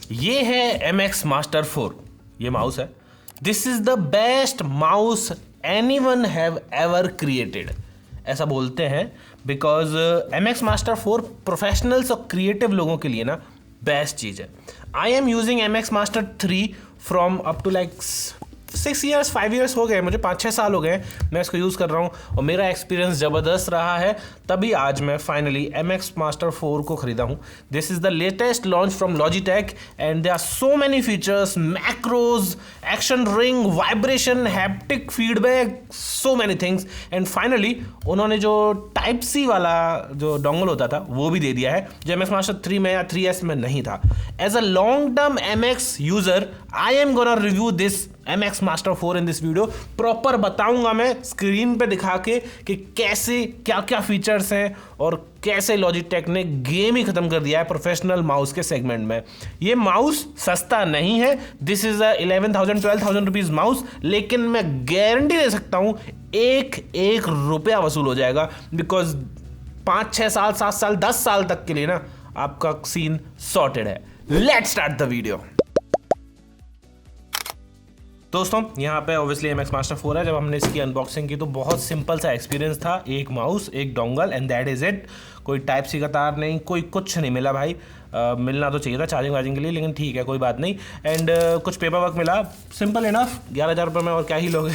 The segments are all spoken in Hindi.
ये है MX Master 4, ये माउस है। This is the best mouse anyone have ever created, ऐसा बोलते हैं बिकॉज MX Master 4 प्रोफेशनल्स और क्रिएटिव लोगों के लिए ना बेस्ट चीज़ है। I am using MX Master 3 from up to like 6 years 5 years हो गए मुझे, 5-6 साल हो गए मैं इसको यूज़ कर रहा हूँ और मेरा एक्सपीरियंस ज़बरदस्त रहा है, तभी आज मैं फाइनली MX Master 4 को ख़रीदा हूँ। This is the latest launch from Logitech and there are so many features, macros, action ring, vibration, haptic feedback, so many things. And finally उन्होंने जो टाइप सी वाला जो डोंगल होता था वो भी दे दिया है, जो MX Master 3 में या 3S में नहीं था। As a long term MX user I am gonna review this MX Master 4 in this video. Proper बताऊंगा मैं स्क्रीन पे दिखा के कि कैसे क्या क्या फीचर्स हैं और कैसे लॉजिटेक ने गेम ही खत्म कर दिया है प्रोफेशनल माउस के सेगमेंट में। ये माउस सस्ता नहीं है, this is a 11,000-12,000 rupees mouse, लेकिन मैं गारंटी दे सकता हूं एक रुपया वसूल हो जाएगा, बिकॉज 5-6 साल 7 साल 10 साल तक के लिए ना आपका सीन सॉर्टेड है। Let's start the video. दोस्तों यहाँ पे ऑब्वियसली MX Master 4 है। जब हमने इसकी अनबॉक्सिंग की तो बहुत सिंपल सा एक्सपीरियंस था, एक माउस, एक dongle and that is it. कोई टाइप सी का तार नहीं, कोई कुछ नहीं मिला भाई। मिलना तो चाहिए था चार्जिंग वार्जिंग के लिए, लेकिन ठीक है कोई बात नहीं। एंड कुछ पेपर वर्क मिला, सिंपल इनफ। 11,000 रुपये में और क्या ही लोग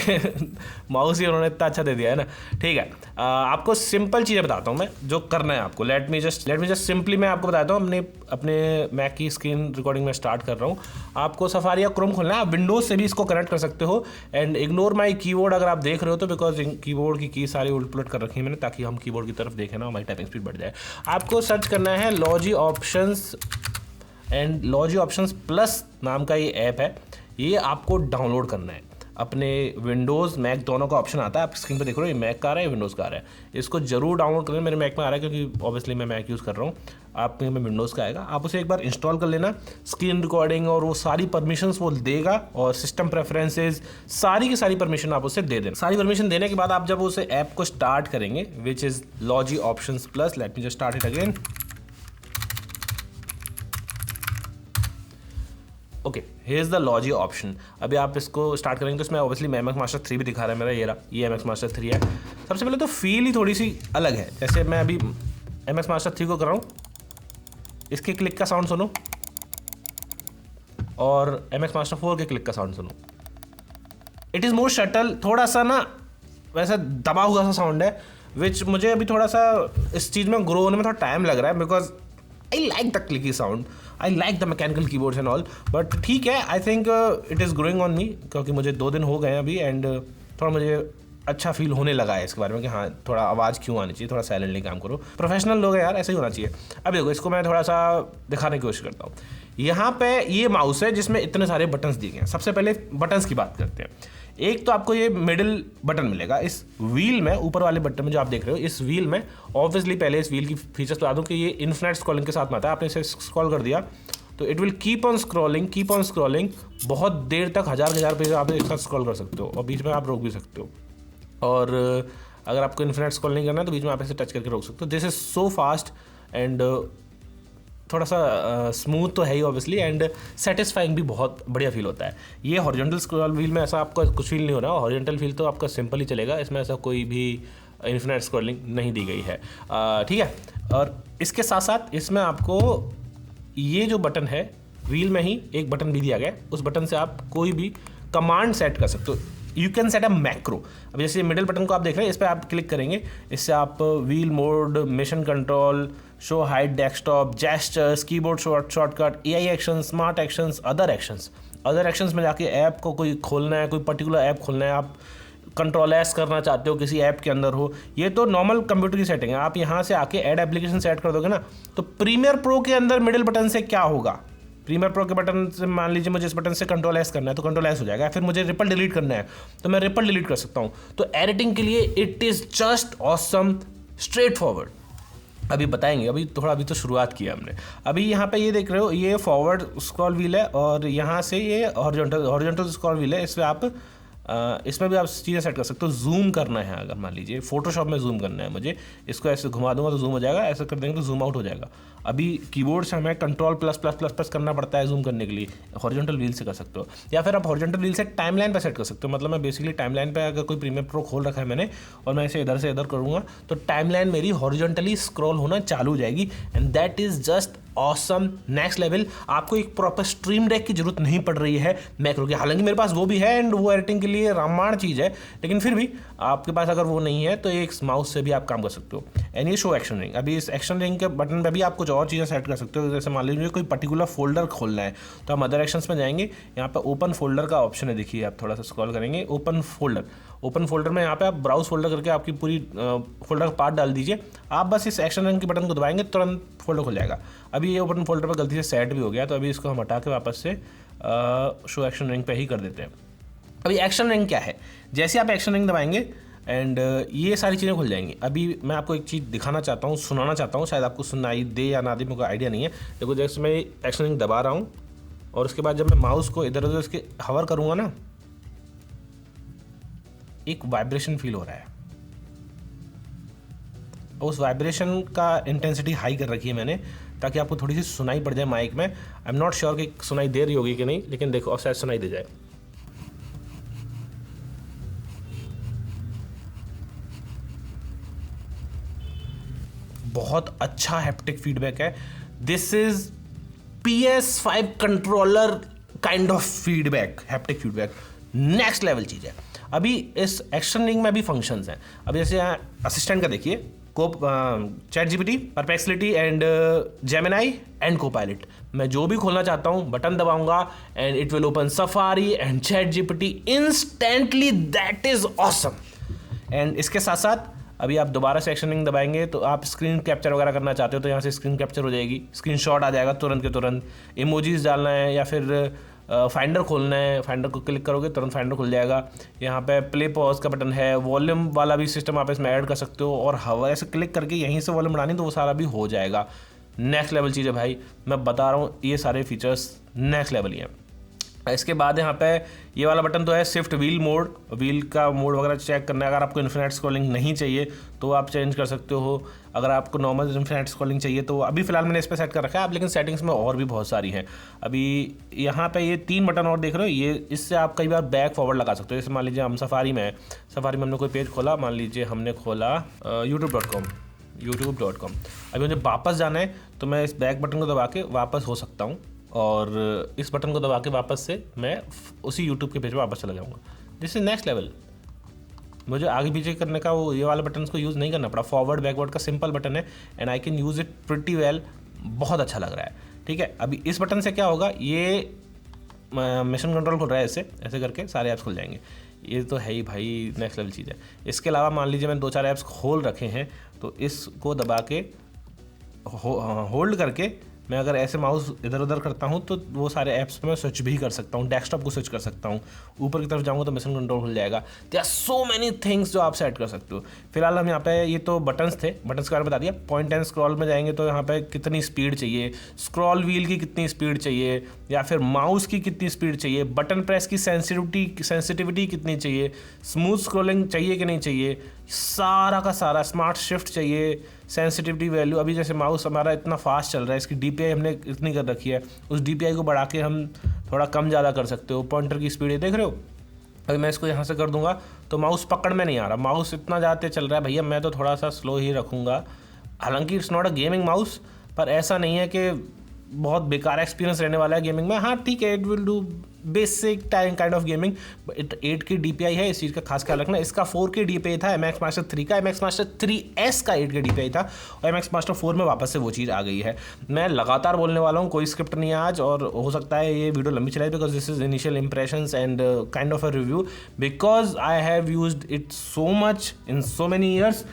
माउस ही उन्होंने इतना अच्छा दे दिया है ना, ठीक है। आपको सिंपल चीज़ें बताता हूँ मैं जो करना है आपको। लेट मी जस्ट सिंपली मैं आपको बताता हूँ। अपने मैक की स्क्रीन रिकॉर्डिंग में स्टार्ट कर रहा हूँ। आपको सफारी या क्रोम खोलना है, आप विंडोज़ से भी इसको कनेक्ट कर सकते हो। एंड इग्नोर माई कीबोर्ड अगर आप देख रहे हो तो, बिकॉज कीबोर्ड की सारी उलट पुलट कर रखी है मैंने, ताकि हम कीबोर्ड की तरफ देखें ना, हमारी टाइपिंग स्पीड बढ़ जाए। आपको सर्च करना है logy options and logy options plus नाम का ये ऐप है, ये आपको डाउनलोड करना है। अपने विंडोज़ मैक दोनों का ऑप्शन आता है, आप स्क्रीन पे देख रहे हो, ये मैक का आ रहा है, विंडोज़ का आ रहा है। इसको जरूर डाउनलोड करें। मेरे मैक में आ रहा है क्योंकि ऑब्वियसली मैं मैक यूज़ कर रहा हूँ, आपके में विंडोज़ का आएगा। आप उसे एक बार इंस्टॉल कर लेना। स्क्रीन रिकॉर्डिंग और वो सारी परमिशंस वो देगा, और सिस्टम प्रेफरेंसेज सारी की सारी परमिशन आप उसे दे देना। सारी परमिशन देने के बाद आप जब उसे ऐप को स्टार्ट करेंगे, which is logy options plus, let me just start it again. Okay, here is the logy option. अभी आप इसको स्टार्ट करेंगे तो इसमें ऑब्वियसली MX Master 3 भी दिखा रहा है मेरा, ये MX Master 3 है। सबसे पहले तो फील ही थोड़ी सी अलग है। जैसे मैं अभी MX Master 3 को कर रहा हूँ, इसके क्लिक का साउंड सुनो और MX Master 4 के क्लिक का साउंड सुनो। इट इज़ मोर शटल, थोड़ा सा ना वैसा दबा हुआ सा साउंड है, विच मुझे अभी थोड़ा सा इस चीज़ में ग्रो होने में थोड़ा टाइम लग रहा है, because I like the clicky sound, I like the mechanical keyboards and all. But ठीक है, I think it is growing on me, क्योंकि मुझे 2 दिन हो गए हैं अभी, एंड थोड़ा मुझे अच्छा फील होने लगा है इसके बारे में कि हाँ थोड़ा आवाज़ क्यों आनी चाहिए, थोड़ा साइलेंटली काम करो, प्रोफेशनल लोग हैं यार, ऐसे ही होना चाहिए। अब देखो, इसको मैं थोड़ा सा दिखाने की कोशिश करता हूँ। यहाँ पे ये माउस है जिसमें इतने सारे बटन्स दिए गए हैं। सबसे पहले बटन्स की बात करते हैं। एक तो आपको ये मिडिल बटन मिलेगा इस व्हील में, ऊपर वाले बटन में जो आप देख रहे हो, इस व्हील में ऑब्वियसली पहले इस व्हील की फीचर्स बता दूँ कि ये इन्फिनिट स्क्रॉलिंग के साथ में आता है। आपने इसे स्क्रॉल कर दिया तो it will keep on scrolling, बहुत देर तक हजार पेज आप एक साथ स्क्रॉल कर सकते हो, और बीच में आप रोक भी सकते हो। और अगर आपको इन्फिनिट स्क्रॉल नहीं करना है तो बीच में आप ऐसे टच करके रोक सकते हो। This is so fast and थोड़ा सा स्मूथ तो है ही ऑब्वियसली, एंड सेटिस्फाइंग भी बहुत बढ़िया फील होता है। ये हॉरिजॉन्टल स्क्रॉल व्हील में ऐसा आपका कुछ फील नहीं हो रहा, हॉरिजॉन्टल फील तो आपका सिंपल ही चलेगा, इसमें ऐसा कोई भी इन्फिनिट स्क्रॉलिंग नहीं दी गई है, ठीक है। और इसके साथ साथ इसमें आपको ये जो बटन है व्हील में ही एक बटन भी दिया गया है, उस बटन से आप कोई भी कमांड सेट कर सकते हो। You can set a macro. अब जैसे मिडिल बटन को आप देख रहे हैं, इस पर आप क्लिक करेंगे, इससे आप wheel mode, mission control, show height desktop, gestures, keyboard shortcut, AI action, smart actions, other actions में जाके ऐप को कोई खोलना है, कोई पर्टिकुलर ऐप खोलना है, आप कंट्रोल एस करना चाहते हो किसी ऐप के अंदर हो, ये तो नॉर्मल कंप्यूटर की सेटिंग है। आप यहाँ से आके ऐड एप्लीकेशन सेट कर दोगे ना, तो प्रीमियर प्रो के अंदर मिडिल बटन से क्या होगा, प्रीमियर प्रो के बटन से मान लीजिए मुझे इस बटन से कंट्रोल एस करना है तो कंट्रोल एस हो जाएगा, फिर मुझे रिपल डिलीट करना है तो मैं रिपल डिलीट कर सकता हूँ। तो एडिटिंग के लिए it is just awesome, straight forward. अभी बताएंगे, अभी तो शुरुआत की है हमने। अभी यहाँ पे ये देख रहे हो, ये फॉरवर्ड स्क्रॉल व्हील है और यहाँ से ये हॉरिजॉन्टल स्क्रॉल व्हील है। इस पर आप इसमें भी आप चीज़ें सेट कर सकते हो। जूम करना है, अगर मान लीजिए फोटोशॉप में जूम करना है मुझे, इसको ऐसे घुमा दूंगा तो जूम हो जाएगा, ऐसे कर देंगे तो जूम आउट हो जाएगा। अभी कीबोर्ड से हमें control plus plus plus plus करना पड़ता है जूम करने के लिए, हॉरिजॉन्टल व्हील से कर सकते हो। या फिर आप हॉरिजॉन्टल व्हील से टाइमलाइन पे सेट कर सकते हो। मतलब मैं बेसिकली टाइमलाइन पे अगर कोई प्रीमियर प्रो खोल रखा है मैंने और मैं इसे इधर से इधर करूँगा तो टाइमलाइन मेरी हॉरिजॉन्टली स्क्रॉल होना चालू हो जाएगी, and that is just awesome, next level. आपको एक प्रॉपर स्ट्रीम डेक की जरूरत नहीं पड़ रही है मैक्रो की, हालांकि मेरे पास वो भी है एंड वो एडिटिंग के लिए रामायण चीज़ है, लेकिन फिर भी आपके पास अगर वो नहीं है तो एक माउस से भी आप काम कर सकते हो। एंड ये शो एक्शन रिंग, अभी इस एक्शन रिंग के बटन पे भी आप कुछ और चीज़ें सेट कर सकते हो। जैसे मान लीजिए कोई पर्टिकुलर फोल्डर खोलना है तो हम अदर एक्शंस में जाएंगे, यहाँ पे ओपन फोल्डर का ऑप्शन है, देखिए आप थोड़ा सा स्क्रॉल करेंगे, ओपन फोल्डर में यहाँ पे आप ब्राउज फोल्डर करके आपकी पूरी फोल्डर का पार्ट डाल दीजिए। आप बस इस एक्शन रंग के बटन को दबाएंगे तुरंत फोल्डर खुल जाएगा। अभी ये ओपन फोल्डर पर गलती से सेट भी हो गया, तो अभी इसको हम हटा के वापस से शो एक्शन रिंग पे ही कर देते हैं। अभी एक्शन रिंग क्या है, जैसे आप एक्शन रिंग दबाएंगे एंड ये सारी चीज़ें खुल जाएंगी। अभी मैं आपको एक चीज़ दिखाना चाहता हूँ, सुनाना चाहता हूँ, शायद आपको सुनाई दे या ना दे, मुझे आइडिया नहीं है। देखो जैसे मैं एक्शन रिंग दबा रहा हूँ और उसके बाद जब मैं माउस को इधर उधर इसके हवर करूँगा ना, एक वाइब्रेशन फील हो रहा है। उस वाइब्रेशन का इंटेंसिटी हाई कर रखी है मैंने ताकि आपको थोड़ी सी सुनाई पड़ जाए माइक में। आई एम नॉट श्योर कि सुनाई दे रही होगी कि नहीं, लेकिन देखो और शायद सुनाई दे जाए। बहुत अच्छा हैप्टिक फीडबैक है। This is PS5 controller kind of feedback, haptic feedback next level चीज़ है। अभी इस एक्शन रिंग में भी फंक्शंस हैं। अभी जैसे यहाँ असिस्टेंट का देखिए, ChatGPT, Perplexity and Gemini and Copilot. मैं जो भी खोलना चाहता हूँ बटन दबाऊंगा and it will open Safari and ChatGPT instantly. That is awesome. And इसके साथ साथ अभी आप दोबारा से एक्शन रिंग दबाएंगे तो आप स्क्रीन कैप्चर वगैरह करना चाहते हो तो यहाँ से स्क्रीन कैप्चर हो जाएगी, स्क्रीनशॉट आ जाएगा तुरंत के तुरंत। इमोजीज डालना है या फिर फाइंडर खोलना है, फाइंडर को क्लिक करोगे तुरंत फाइंडर खुल जाएगा। यहाँ पे प्ले पॉज का बटन है, वॉल्यूम वाला भी सिस्टम आप इसमें ऐड कर सकते हो और हवा ऐसे क्लिक करके यहीं से वॉल्यूम बढ़ानी तो वो सारा भी हो जाएगा। नेक्स्ट लेवल चीज़ है भाई, मैं बता रहा हूँ, ये सारे फीचर्स नेक्स्ट लेवल ही हैं। इसके बाद यहाँ पे ये वाला बटन तो है शिफ्ट व्हील मोड, व्हील का मोड वगैरह चेक करना है। अगर आपको इन्फिनिट स्क्रॉलिंग नहीं चाहिए तो आप चेंज कर सकते हो। अगर आपको नॉर्मल इन्फिनिट स्क्रॉलिंग चाहिए तो अभी फिलहाल मैंने इस पर सेट कर रखा है आप, लेकिन सेटिंग्स में और भी बहुत सारी हैं। अभी यहाँ पे ये 3 बटन और देख रहे हो, ये इससे आप कई बार बैक फॉरवर्ड लगा सकते हो। जैसे मान लीजिए हम सफारी में हमने कोई पेज खोला, मान लीजिए हमने खोला youtube.com। अभी मुझे वापस जाना है तो मैं इस बैक बटन को दबा के वापस हो सकता हूँ और इस बटन को दबा के वापस से मैं उसी यूट्यूब के पेज पर वापस चला जाऊँगा। This is next level. मुझे आगे पीछे करने का वो ये वाले बटन को यूज़ नहीं करना पड़ा, फॉरवर्ड बैकवर्ड का सिंपल बटन है and I can use it pretty well. बहुत अच्छा लग रहा है। ठीक है, अभी इस बटन से क्या होगा, ये मिशन कंट्रोल खुल रहा है, ऐसे ऐसे करके सारे ऐप्स खुल जाएंगे। ये तो है ही भाई नेक्स्ट लेवल चीज़ है। इसके अलावा मान लीजिए मैंने 2-4 ऐप्स खोल रखे हैं तो इसको दबा के होल्ड करके मैं अगर ऐसे माउस इधर उधर करता हूँ तो वो सारे ऐप्स पे मैं स्विच भी कर सकता हूँ, डेस्कटॉप को स्विच कर सकता हूँ। ऊपर की तरफ जाऊँगा तो मिशन कंट्रोल खुल जाएगा। There are so many things जो आप सेट कर सकते हो। फिलहाल हम यहाँ पे, ये तो बटन्स थे, बटन्स के बारे में बता दिया। पॉइंट एंड स्क्रॉल में जाएंगे तो यहाँ पे कितनी स्पीड चाहिए, स्क्रॉल व्हील की कितनी स्पीड चाहिए या फिर माउस की कितनी स्पीड चाहिए, बटन प्रेस की सेंसिटिविटी कितनी चाहिए, स्मूथ स्क्रॉलिंग चाहिए कि नहीं चाहिए, सारा का सारा, स्मार्ट शिफ्ट चाहिए, सेंसिटिविटी वैल्यू। अभी जैसे माउस हमारा इतना फास्ट चल रहा है, इसकी DPI हमने इतनी कर रखी है, उस DPI को बढ़ा के हम थोड़ा कम ज़्यादा कर सकते हो। पॉइंटर की स्पीड देख रहे हो, अभी मैं इसको यहाँ से कर दूंगा तो माउस पकड़ में नहीं आ रहा, माउस इतना ज़्यादा चल रहा है भैया, मैं तो थोड़ा सा स्लो ही रखूँगा। हालांकि it's not a gaming mouse, पर ऐसा नहीं है कि बहुत बेकार एक्सपीरियंस रहने वाला है गेमिंग में। हाँ ठीक है, it will do basic time kind of gaming. 8 की DPI है, इस चीज़ का खास ख्याल रखना। इसका 4 की DPI था MX Master 3 का, MX Master 3S का 8 की DPI था और MX Master 4 में वापस से वो चीज़ आ गई है। मैं लगातार बोलने वाला हूँ, कोई स्क्रिप्ट नहीं है आज, और हो सकता है ये वीडियो लंबी चलाए because this is initial impressions and kind of a review, because I have used it so much in so many years.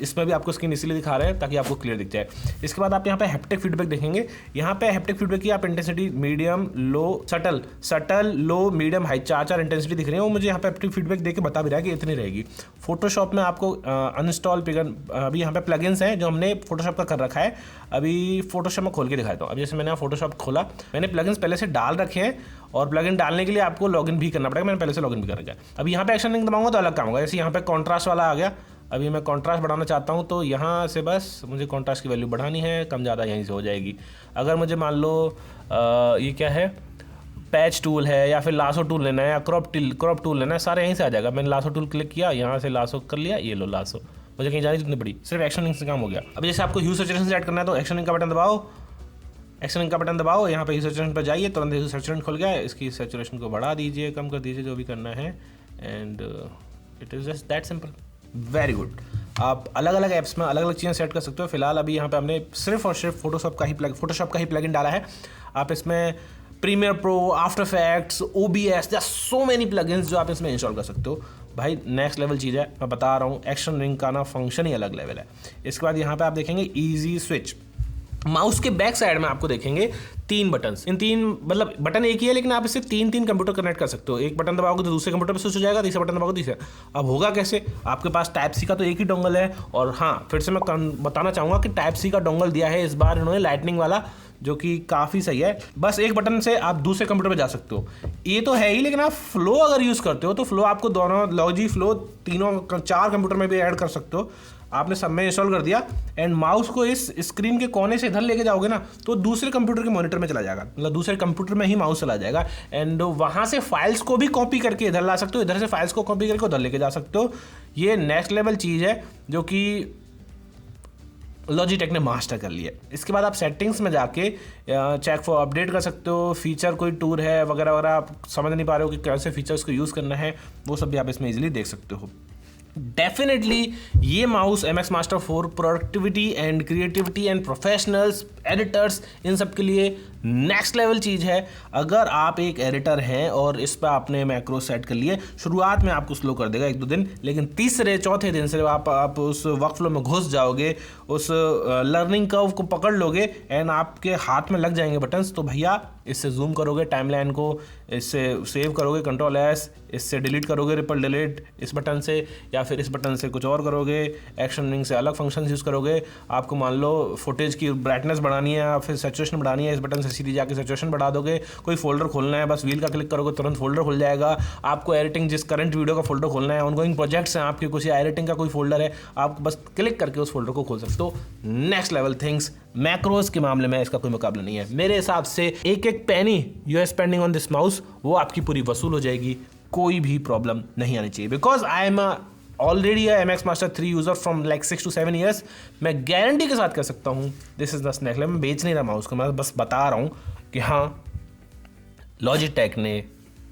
इसमें भी आपको स्क्रीन इसीलिए दिखा रहे हैं ताकि आपको क्लियर दिख जाए। इसके बाद आप यहाँ पे हैप्टिक फीडबैक देखेंगे। यहाँ पे हैप्टिक फीडबैक की आप इंटेंसिटी मीडियम, लो, सटल, लो, मीडियम, हाई, 4 इंटेंसिटी दिख रही है। वो मुझे यहाँ पे हैप्टिक फीडबैक देके बता भी रहा है कि इतनी रहेगी। फोटोशॉप में आपको अनइंस्टॉल अभी यहाँ पे प्लगइन्स हैं जो हमने फोटोशॉप का कर रखा है। अभी फोटोशॉप में खोल के दिखाता हूँ। अब जैसे मैंने फोटोशॉप खोला, मैंने प्लगइन्स पहले से डाल रखे हैं और प्लगइन डालने के लिए आपको लॉगिन भी करना पड़ेगा। मैंने पहले से लॉगिन भी कर रखा है। अब यहाँ पे एक्शन लिंक दबाऊंगा तो अलग काम होगा। जैसे यहाँ पे कॉन्ट्रास्ट वाला आ गया, अभी मैं कॉन्ट्रास्ट बढ़ाना चाहता हूँ तो यहाँ से बस मुझे कॉन्ट्रास्ट की वैल्यू बढ़ानी है, कम ज़्यादा यहीं से हो जाएगी। अगर मुझे मान लो ये क्या है, पैच टूल है या फिर लासो टूल लेना है या क्रॉप टूल लेना है, सारे यहीं से आ जाएगा। मैंने लासो टूल क्लिक किया, यहाँ से लासो कर लिया, ये लो लासो, मुझे कहीं जाने जितनी बड़ी, सिर्फ एक्शन लिंक से काम हो गया। अब जैसे आपको ह्यू सैचुरेशन से ऐड करना है तो एक्शन लिंक का बटन दबाओ, एक्शन लिंक का बटन दबाओ, यहाँ पे ह्यू सैचुरेशन पर जाइए, तुरंत ह्यू सैचुरेशन खुल गया। इसकी सैचुरेशन को बढ़ा दीजिए, कम कर दीजिए, जो भी करना है, and it is just that simple. Very good. आप अलग अलग ऐप्स में अलग अलग चीज़ें सेट कर सकते हो। फिलहाल अभी यहाँ पे हमने सिर्फ और सिर्फ फोटोशॉप का ही प्लगइन डाला है। आप इसमें Premiere Pro, After Effects, OBS, there are so many plugins जो आप इसमें इंस्टॉल कर सकते हो। भाई नेक्स्ट लेवल चीज़ है, मैं बता रहा हूँ। एक्शन लिंक का ना फंक्शन ही अलग लेवल है। इसके बाद यहाँ पे आप देखेंगे ईजी स्विच। माउस के बैक साइड में आपको देखेंगे 3 बटन्स। इन 3 मतलब बटन एक ही है, लेकिन आप इससे 3 कंप्यूटर कनेक्ट कर सकते हो। एक बटन दबाओगे तो दूसरे कंप्यूटर पे स्विच हो जाएगा, तीसरा बटन दबाओगे तीसरा। अब होगा कैसे, आपके पास टाइप सी का तो एक ही डोंगल है। और हाँ, फिर से मैं बताना चाहूँगा कि टाइप सी का डोंगल दिया है इस बार इन्होंने लाइटनिंग वाला, जो कि काफ़ी सही है। बस एक बटन से आप दूसरे कंप्यूटर पे जा सकते हो। ये तो है ही, लेकिन आप फ्लो अगर यूज़ करते हो तो फ्लो आपको दोनों लॉजी फ्लो 4 कंप्यूटर में भी ऐड कर सकते हो। आपने सब में इंस्टॉल कर दिया एंड माउस को इस स्क्रीन के कोने से इधर लेके जाओगे ना तो दूसरे कंप्यूटर के मॉनिटर में चला जाएगा, मतलब दूसरे कंप्यूटर में ही माउस चला जाएगा। एंड वहाँ से फाइल्स को भी कॉपी करके इधर ला सकते हो, इधर से फाइल्स को कॉपी करके उधर लेके जा सकते हो। ये नेक्स्ट लेवल चीज़ है जो कि लॉजिटेक ने मास्टर कर लिया। इसके बाद आप सेटिंग्स में जाके चेक फॉर अपडेट कर सकते हो। फीचर कोई टूर है वगैरह वगैरह, आप समझ नहीं पा रहे हो कि कैसे फीचर्स को यूज़ करना है, वो सब भी आप इसमें इजीली देख सकते हो। डेफिनेटली ये mouse MX Master 4 productivity and creativity and professionals, editors, इन सब के लिए नेक्स्ट लेवल चीज़ है। अगर आप एक एडिटर हैं और इस पर आपने मैक्रो सेट कर लिए, शुरुआत में आपको स्लो कर देगा 1-2 दिन, लेकिन तीसरे चौथे दिन से आप उस वर्कफ्लो में घुस जाओगे, उस लर्निंग कर्व को पकड़ लोगे एंड आपके हाथ में लग जाएंगे बटन्स। तो भैया इससे जूम करोगे टाइमलाइन को, इससे सेव करोगे Ctrl+S, इससे डिलीट करोगे रिपल डिलीट इस बटन से, या फिर इस बटन से कुछ और करोगे, एक्शन लिंक से अलग फंक्शन यूज़ करोगे। आपको मान लो फुटेज की ब्राइटनेस बढ़ानी है या फिर सैचुरेशन बढ़ानी है, इस बटन से सीधी जाके सैचुरेशन बढ़ा दोगे। कोई फोल्डर खोलना है, बस व्हील का क्लिक करोगे तुरंत फोल्डर खुल जाएगा। आपको एडिटिंग जिस करंट वीडियो का फोल्डर खोलना है, ऑनगोइंग प्रोजेक्ट्स हैं आपके कुछ, या एडिटिंग का कोई फोल्डर है, आप बस क्लिक करके उस फोल्डर को खोल सकते हो। Next level things. मैक्रोज के मामले में इसका कोई मुकाबला नहीं है मेरे हिसाब से। एक penny you are spending on this mouse वो आपकी पूरी वसूल हो जाएगी, कोई भी प्रॉब्लम नहीं आनी चाहिए। Because I am already MX Master 3 user from like 6 to 7 years। मैं गारंटी के साथ कह सकता हूँ this is the next level. मैं बेच नहीं रहा माउस को, मैं बस बता रहा हूँ कि हाँ, लॉजिटेक ने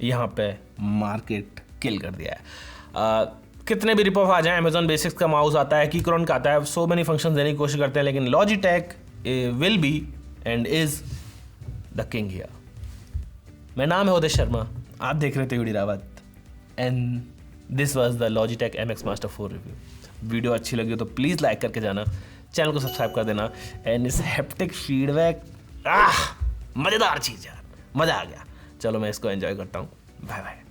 यहाँ पे मार्केट किल कर दिया है। कितने भी रिप ऑफ आ जाए, अमेजॉन बेसिक्स का माउस आता है, कीक्रॉन का आता है, सो मेनी फंक्शन देने की कोशिश करते हैं, लेकिन Logitech will be and is the king here. मेरा नाम है उदय शर्मा, आप देख रहे थे video Rawat, and this was the Logitech MX Master 4 review. Video अच्छी लगी हो तो प्लीज़ लाइक करके जाना, चैनल को सब्सक्राइब कर देना, एंड इस हैप्टिक फीडबैक मज़ेदार चीज़ यार, मज़ा आ गया। चलो मैं इसको एंजॉय करता हूँ। Bye bye.